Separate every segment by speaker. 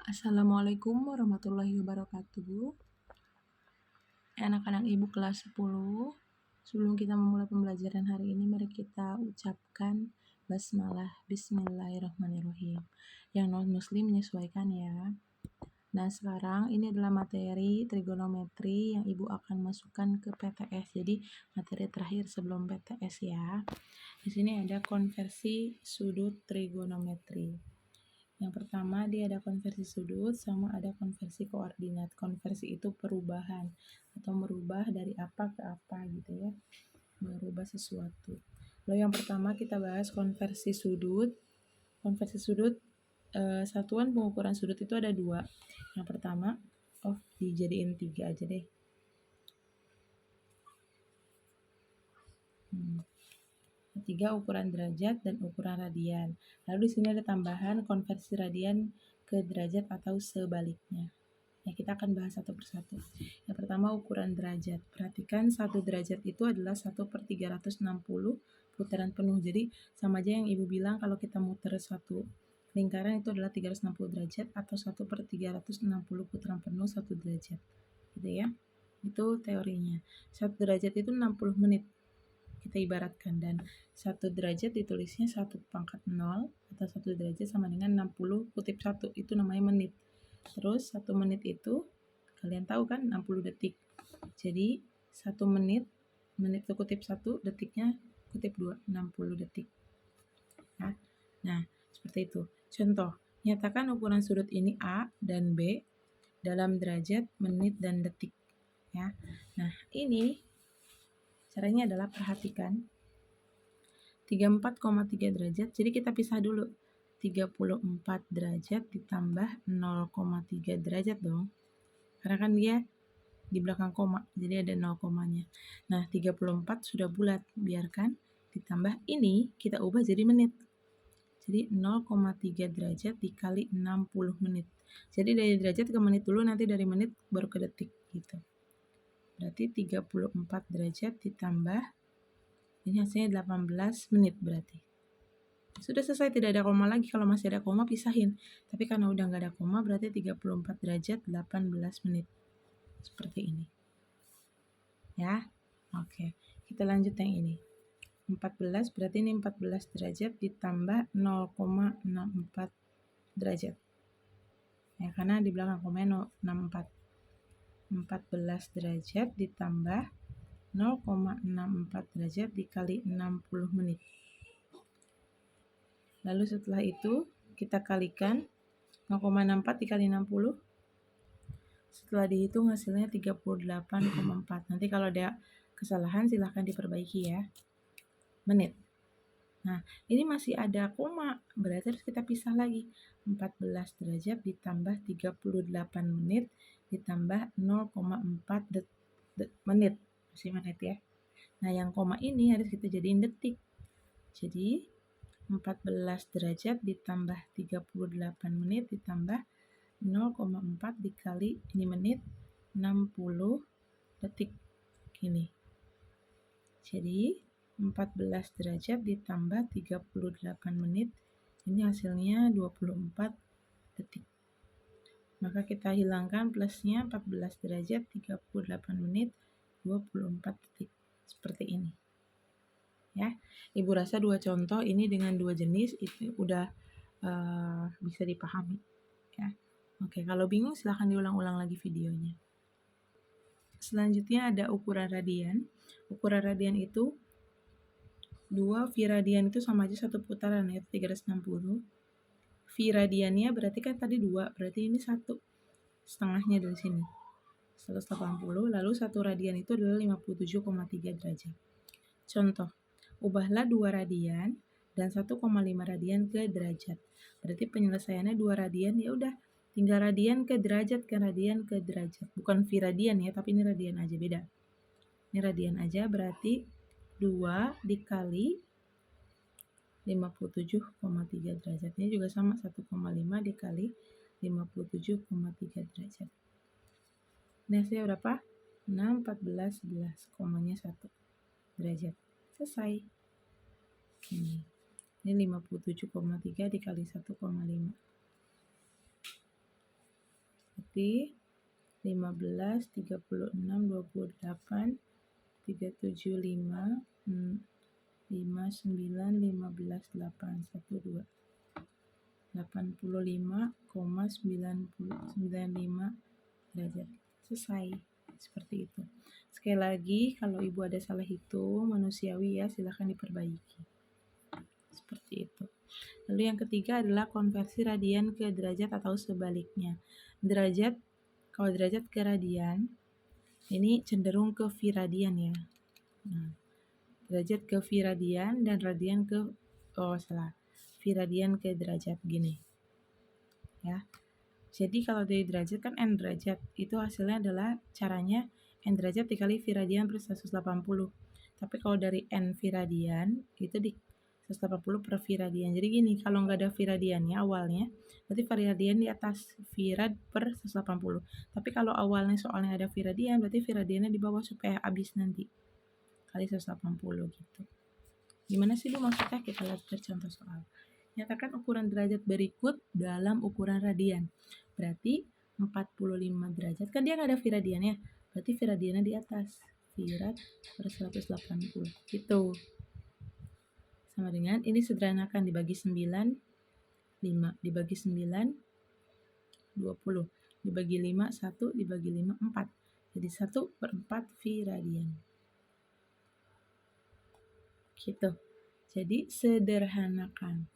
Speaker 1: Assalamualaikum warahmatullahi wabarakatuh. Anak-anak ibu kelas 10, sebelum kita memulai pembelajaran hari ini, mari kita ucapkan basmalah, bismillahirrahmanirrahim. Yang non-muslim menyesuaikan ya. Nah, sekarang ini adalah materi trigonometri yang ibu akan masukkan ke PTS. Jadi, materi terakhir sebelum PTS ya. Di sini ada konversi sudut trigonometri. Yang pertama, dia ada konversi sudut sama ada konversi koordinat. Konversi itu perubahan atau merubah dari apa ke apa gitu ya. Merubah sesuatu. Lalu yang pertama kita bahas konversi sudut. Konversi sudut, satuan pengukuran sudut itu ada dua. Yang pertama, dijadiin 3 aja deh. Ketiga, ukuran derajat dan ukuran radian. Lalu di sini ada tambahan konversi radian ke derajat atau sebaliknya. Ya, kita akan bahas satu persatu. Yang pertama, ukuran derajat. Perhatikan 1 derajat itu adalah 1/360 putaran penuh. Jadi sama aja yang ibu bilang kalau kita muter satu lingkaran itu adalah 360 derajat atau 1/360 putaran penuh 1 derajat. Gitu ya. Itu teorinya. 1 derajat itu 60 menit. Kita ibaratkan, dan 1 derajat ditulisnya 1/0 atau 1 derajat sama dengan 60/1, itu namanya menit. Terus 1 menit itu kalian tahu kan 60 detik. Jadi 1 menit itu kutip 1, detiknya kutip 2, 60 detik. Nah, seperti itu. Contoh, nyatakan ukuran sudut ini A dan B dalam derajat, menit, dan detik. Ya. Nah, ini caranya adalah perhatikan 34,3 derajat. Jadi kita pisah dulu. 34 derajat ditambah 0,3 derajat dong. Karena kan dia di belakang koma, jadi ada 0 komanya. Nah, 34 sudah bulat. Biarkan ditambah ini kita ubah jadi menit. Jadi 0,3 derajat dikali 60 menit. Jadi dari derajat ke menit dulu, nanti dari menit baru ke detik gitu. Berarti 34 derajat ditambah ini hasilnya 18 menit berarti. Sudah selesai, tidak ada koma lagi. Kalau masih ada koma pisahin. Tapi karena udah nggak ada koma berarti 34 derajat 18 menit. Seperti ini. Ya. Oke. Kita lanjut yang ini. 14 berarti ini 14 derajat ditambah 0,64 derajat. Ya, karena di belakang komanya 0,64. 14 derajat ditambah 0,64 derajat dikali 60 menit. Lalu setelah itu kita kalikan 0,64 dikali 60. Setelah dihitung hasilnya 38,4. Nanti kalau ada kesalahan silahkan diperbaiki ya. Menit. Nah, ini masih ada koma, berarti harus kita pisah lagi. 14 derajat ditambah 38 menit ditambah 0,4 menit. Masih menit ya. Nah, yang koma ini harus kita jadiin detik. Jadi 14 derajat ditambah 38 menit ditambah 0,4 dikali ini menit 60 detik gini. Jadi 14 derajat ditambah 38 menit ini hasilnya 24 detik. Maka kita hilangkan plusnya 14 derajat 38 menit 24 detik. Seperti ini. Ya, ibu rasa 2 contoh ini dengan 2 jenis itu udah bisa dipahami ya. Oke, kalau bingung silahkan diulang-ulang lagi videonya. Selanjutnya ada ukuran radian. Ukuran radian itu 2 V radian itu sama aja 1 putaran ya, 360. V radiannya berarti kan tadi 2, berarti ini 1 setengahnya dari sini 180, lalu 1 radian itu adalah 57,3 derajat. Contoh, ubahlah 2 radian dan 1,5 radian ke derajat. Berarti penyelesaiannya 2 radian, ya udah tinggal radian ke derajat, ke radian ke derajat. Bukan V radian ya, tapi ini radian aja, beda. Ini radian aja, berarti 2 dikali 57,3 derajat. Ini juga sama, 1,5 dikali 57,3 derajat. Ini hasilnya berapa? 6, 14, 11, komanya 1 derajat. Selesai. Ini 57,3 dikali 1,5. berarti 15, 36, 28, 375, 59, 15, 8, 1, 2, 85,95 derajat. Selesai. Seperti itu. Sekali lagi, kalau Ibu ada salah hitung, manusiawi ya, silahkan diperbaiki. Seperti itu. Lalu yang ketiga adalah konversi radian ke derajat atau sebaliknya. Derajat, kalau derajat ke radian, ini cenderung ke viradian ya. Nah, derajat ke viradian dan radian ke, viradian ke derajat gini. Ya. Jadi kalau dari derajat kan N derajat, itu hasilnya adalah caranya N derajat dikali viradian per 180. Tapi kalau dari N viradian, itu di 180 per viradian. Jadi gini, kalau nggak ada viradiannya awalnya, berarti viradian di atas virad per 180. Tapi kalau awalnya soalnya ada viradian, berarti viradiannya di bawah supaya habis nanti. Kali 180 gitu. Gimana sih Bu maksudnya? Kita lihat dari contoh soal. Nyatakan ukuran derajat berikut dalam ukuran radian. Berarti 45 derajat. Kan dia nggak ada viradiannya. Berarti viradiannya di atas. Virad per 180. Gitu. Sama dengan ini sederhanakan dibagi 9, 5. Dibagi 9, 20. Dibagi 5, 1. Dibagi 5, 4. Jadi 1/4 viradian. Gitu. Jadi sederhanakan.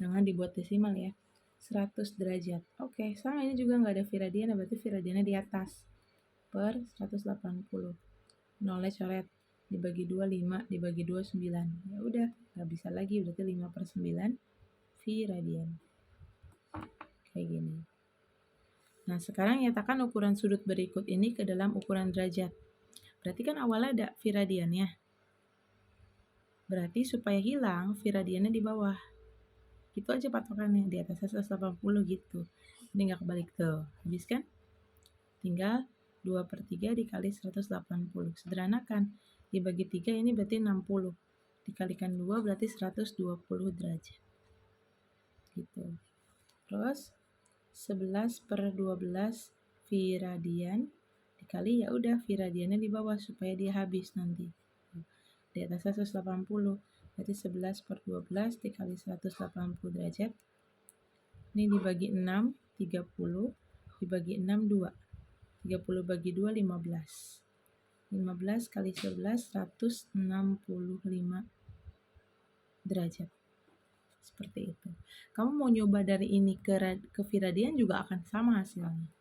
Speaker 1: Jangan dibuat desimal ya. 100 derajat. Oke, sama ini juga nggak ada viradian, berarti viradiannya di atas. Per 180. Nolnya coret. Dibagi 2, 5. Dibagi 2, 9. Ya udah, nggak bisa lagi, berarti 5 per 9 viradian. Kayak gini. Nah, sekarang nyatakan ukuran sudut berikut ini ke dalam ukuran derajat. Berarti kan awalnya ada viradiannya. Berarti supaya hilang, viradiannya di bawah. Gitu aja patokannya, di atas 180 gitu. Ini nggak kebalik tuh, habis kan? Tinggal 2/3 dikali 180. Sederhanakan, dibagi 3 ini berarti 60. Dikalikan 2 berarti 120 derajat. Gitu. Terus 11/12 viradian dikali ya udah viradiannya di bawah supaya dia habis nanti. Di atas 180. Berarti 11/12 dikali 180 derajat. Ini dibagi 6, 30. Dibagi 6, 2. 30 bagi 2, 15. 15 kali 11, 165 derajat. Seperti itu. Kamu mau nyoba dari ini ke viradian juga akan sama hasilnya.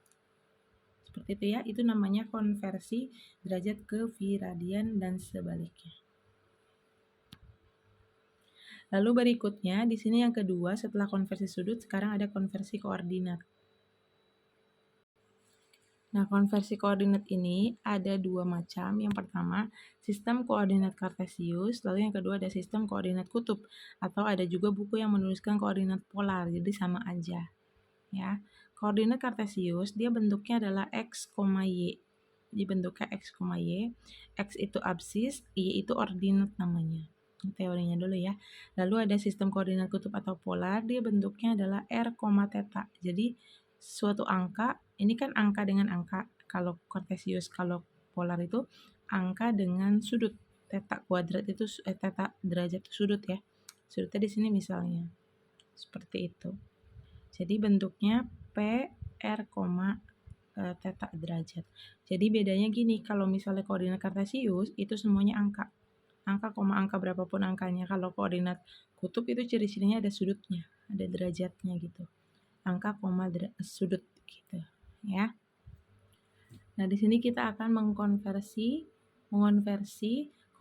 Speaker 1: Seperti itu ya. Itu namanya konversi derajat ke viradian dan sebaliknya. Lalu berikutnya, di sini yang kedua, setelah konversi sudut, sekarang ada konversi koordinat. Nah, konversi koordinat ini ada dua macam. Yang pertama, sistem koordinat kartesius, lalu yang kedua ada sistem koordinat kutub. Atau ada juga buku yang menuliskan koordinat polar, jadi sama aja. Ya, koordinat kartesius, dia bentuknya adalah x, y. Jadi bentuknya x, y. X itu absis, y itu ordinat namanya. Teorinya dulu ya. Lalu ada sistem koordinat kutub atau polar, dia bentuknya adalah r, theta. Jadi suatu angka, ini kan angka dengan angka. Kalau kartesius, kalau polar itu angka dengan sudut. Theta kuadrat itu theta derajat sudut ya. Sudutnya di sini misalnya. Seperti itu. Jadi bentuknya P, R, theta derajat. Jadi bedanya gini, kalau misalnya koordinat kartesius itu semuanya angka. Angka, angka berapapun angkanya. Kalau koordinat kutub itu ciri-cirinya ada sudutnya, ada derajatnya gitu. Angka, sudut gitu ya. Nah, di sini kita akan mengonversi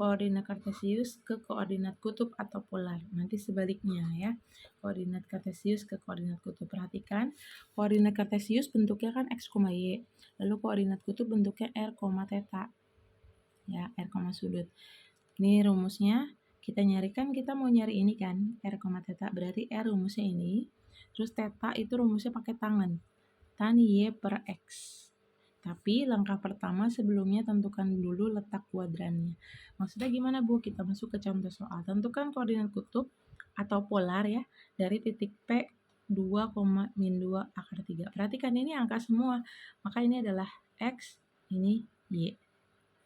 Speaker 1: koordinat kartesius ke koordinat kutub atau polar. Nanti sebaliknya ya. Koordinat kartesius ke koordinat kutub. Perhatikan, koordinat kartesius bentuknya kan x, y. Lalu koordinat kutub bentuknya r, theta. Ya, r, sudut. Ini rumusnya, kita mau nyari ini kan, r, theta. Berarti r rumusnya ini. Terus theta itu rumusnya pakai tangan. Tan y per x. Tapi langkah pertama sebelumnya tentukan dulu letak kuadrannya. Maksudnya gimana Bu? Kita masuk ke contoh soal. Tentukan koordinat kutub atau polar ya dari titik P 2, min 2 akar 3. Perhatikan ini angka semua, maka ini adalah X, ini Y.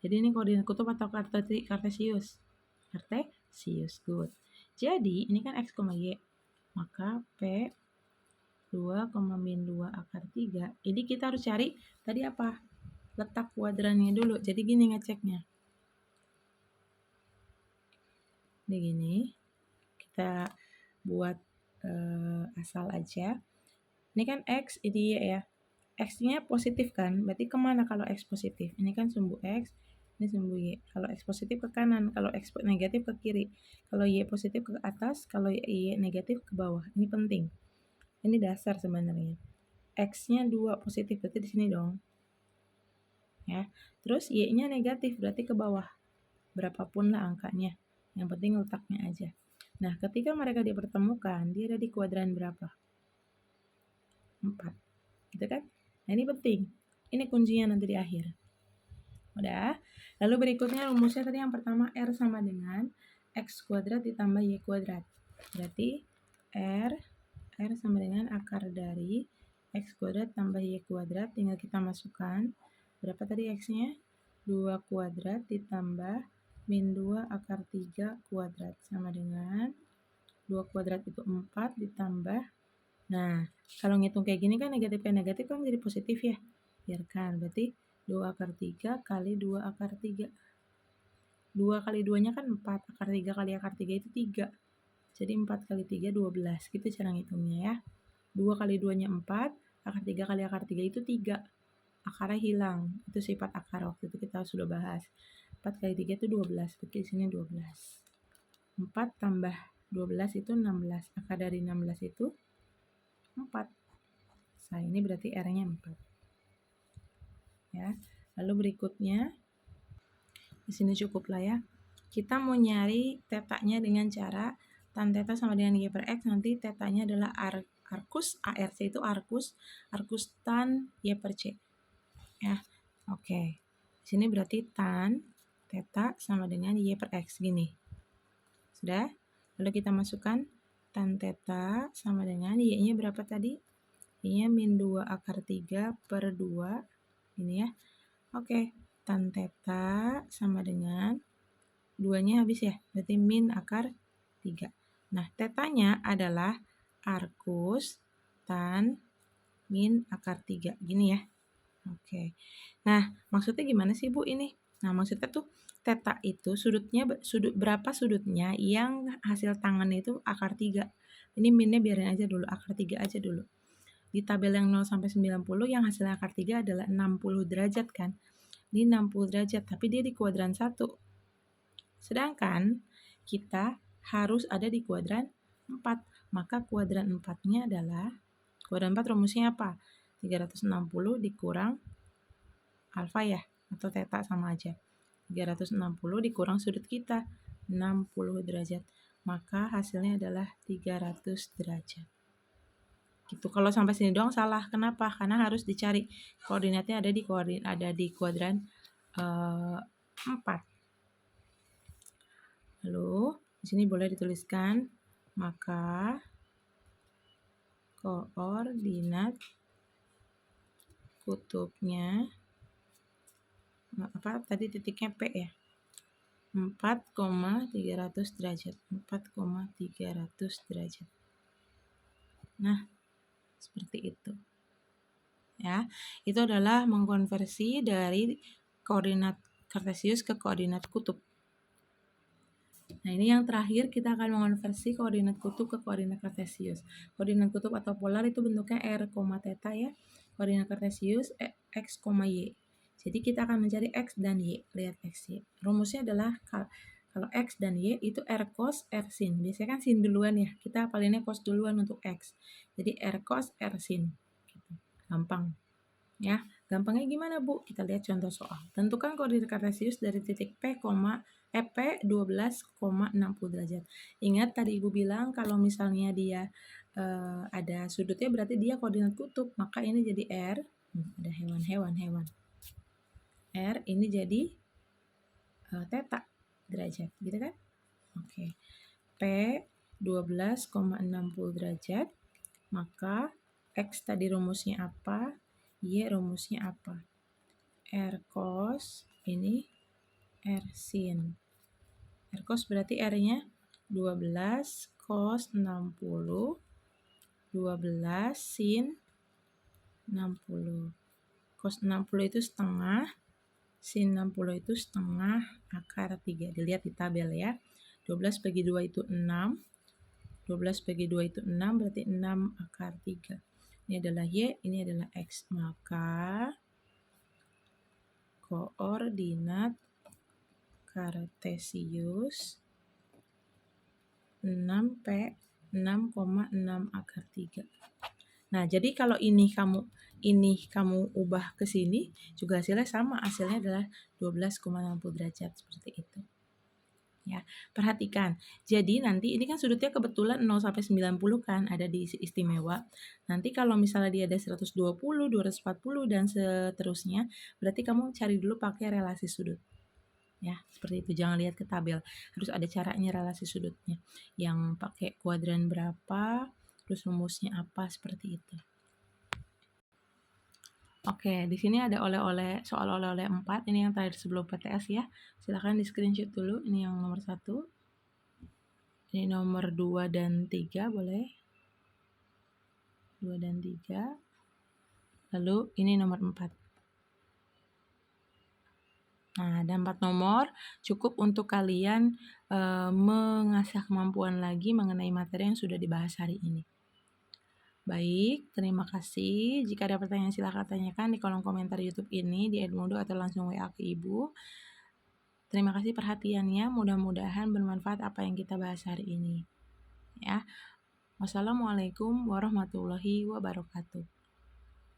Speaker 1: Jadi ini koordinat kutub atau kartesius? Kartesius, good. Jadi ini kan X, Y, maka P 2, min 2 akar 3. Jadi kita harus cari tadi apa? Letak kuadrannya dulu. Jadi gini ngeceknya. Ini gini, kita buat asal aja. Ini kan X, ini Y ya. X-nya positif kan, berarti kemana kalau X positif? Ini kan sumbu X, ini sumbu Y. Kalau X positif ke kanan, kalau X negatif ke kiri. Kalau Y positif ke atas, kalau Y negatif ke bawah. Ini penting. Ini dasar sebenarnya. X-nya 2 positif, berarti di sini dong. Ya. Terus Y-nya negatif, berarti ke bawah. Berapapun lah angkanya. Yang penting letaknya aja. Nah, ketika mereka dipertemukan, dia ada di kuadran berapa? 4. Gitu kan? Nah, ini penting. Ini kuncinya nanti di akhir. Udah. Lalu berikutnya rumusnya tadi yang pertama R sama dengan X kuadrat ditambah Y kuadrat. Berarti R sama dengan akar dari X kuadrat tambah Y kuadrat. Tinggal kita masukkan. Berapa tadi X-nya? 2 kuadrat ditambah min 2 akar 3 kuadrat. Sama dengan 2 kuadrat itu 4 ditambah. Nah, kalau ngitung kayak gini kan negatif kan jadi positif ya. Biarkan, berarti 2 akar 3 kali 2 akar 3. 2 kali 2-nya kan 4, akar 3 kali akar 3 itu 3. Jadi 4 kali 3, 12. Gitu cara ngitungnya ya. 2 kali 2-nya 4, akar 3 kali akar 3 itu 3. Akarnya hilang, itu sifat akar waktu itu kita sudah bahas. 4 kali 3 itu 12, berarti di sini 12. 4 tambah 12 itu 16, akar dari 16 itu 4. Nah, ini berarti R-nya 4. Ya. Lalu berikutnya, di sini cukup lah ya. Kita mau nyari tetanya dengan cara tan teta sama dengan Y per X, nanti tetanya adalah arcus, ARC itu arcus tan Y per C. Ya, oke. Di sini berarti tan teta sama dengan Y per X, gini. Sudah? Lalu kita masukkan tan teta sama dengan Y-nya berapa tadi? Y-nya min 2 akar 3 per 2. Ini ya. Oke, tan teta sama dengan 2-nya habis ya, berarti min akar 3. Nah, tetanya adalah arcus tan min akar 3. Gini ya. Oke. Nah, maksudnya gimana sih Bu ini? Nah, maksudnya tuh teta itu berapa sudutnya yang hasil tangannya itu akar 3. Ini minnya biarin aja dulu, akar 3 aja dulu. Di tabel yang 0 sampai 90 yang hasilnya akar 3 adalah 60 derajat kan. Ini 60 derajat, tapi dia di kuadran 1. Sedangkan kita harus ada di kuadran 4. Maka kuadran 4-nya adalah, kuadran 4 rumusnya apa? 360 dikurang alfa ya, atau theta sama aja. 360 dikurang sudut kita, 60 derajat. Maka hasilnya adalah 300 derajat. Gitu. Kalau sampai sini doang salah. Kenapa? Karena harus dicari koordinatnya ada di kuadran 4. Lalu di sini boleh dituliskan maka koordinat kutubnya apa tadi titiknya P ya, 4,300 derajat, 4,300 derajat. Nah, seperti itu ya. Itu adalah mengkonversi dari koordinat kartesius ke koordinat kutub. Nah, ini yang terakhir kita akan mengonversi koordinat kutub ke koordinat kartesius. Koordinat kutub atau polar itu bentuknya R, theta ya. Koordinat kartesius X, Y. Jadi kita akan mencari X dan Y. Lihat X, Y. Rumusnya adalah kalau X dan Y itu R cos, R sin. Biasanya kan sin duluan ya. Kita hafalinnya cos duluan untuk X. Jadi R cos, R sin. Gitu. Gampang. Ya, gampangnya gimana Bu? Kita lihat contoh soal. Tentukan koordinat kartesius dari titik P, P 12,60 derajat. Ingat tadi Ibu bilang kalau misalnya dia ada sudutnya berarti dia koordinat kutub. Maka ini jadi R. Ada hewan. R ini jadi theta derajat. Gitu kan? Oke. P 12,60 derajat. Maka X tadi rumusnya apa, Y rumusnya apa. R cos, ini R sin. R cos berarti R-nya 12 cos 60, 12 sin 60. Cos 60 itu setengah, sin 60 itu setengah akar 3. Dilihat di tabel ya. 12 bagi 2 itu 6. 12 bagi 2 itu 6, berarti 6 akar 3. Ini adalah Y, ini adalah X. Maka koordinat kartesius 6P 6,6 akar 3. Nah, jadi kalau ini kamu ubah ke sini, juga hasilnya sama. Hasilnya adalah 12,60 derajat seperti itu. Ya, perhatikan. Jadi nanti ini kan sudutnya kebetulan 0 sampai 90 kan ada di istimewa. Nanti kalau misalnya dia ada 120, 240 dan seterusnya, berarti kamu cari dulu pakai relasi sudut. Ya, seperti itu. Jangan lihat ke tabel. Harus ada caranya relasi sudutnya. Yang pakai kuadran berapa, terus rumusnya apa, seperti itu. Oke, di sini ada oleh-oleh, soal oleh-oleh 4. Ini yang terakhir sebelum PTS ya. Silahkan di screenshot dulu. Ini yang nomor 1. Ini nomor 2 dan 3 boleh. 2 dan 3. Lalu ini nomor 4. Nah, ada 4 nomor. Cukup untuk kalian mengasah kemampuan lagi mengenai materi yang sudah dibahas hari ini. Baik, terima kasih. Jika ada pertanyaan silahkan tanyakan di kolom komentar YouTube ini di Edmodo atau langsung WA ke Ibu. Terima kasih perhatiannya. Mudah-mudahan bermanfaat apa yang kita bahas hari ini. Ya. Wassalamualaikum warahmatullahi wabarakatuh.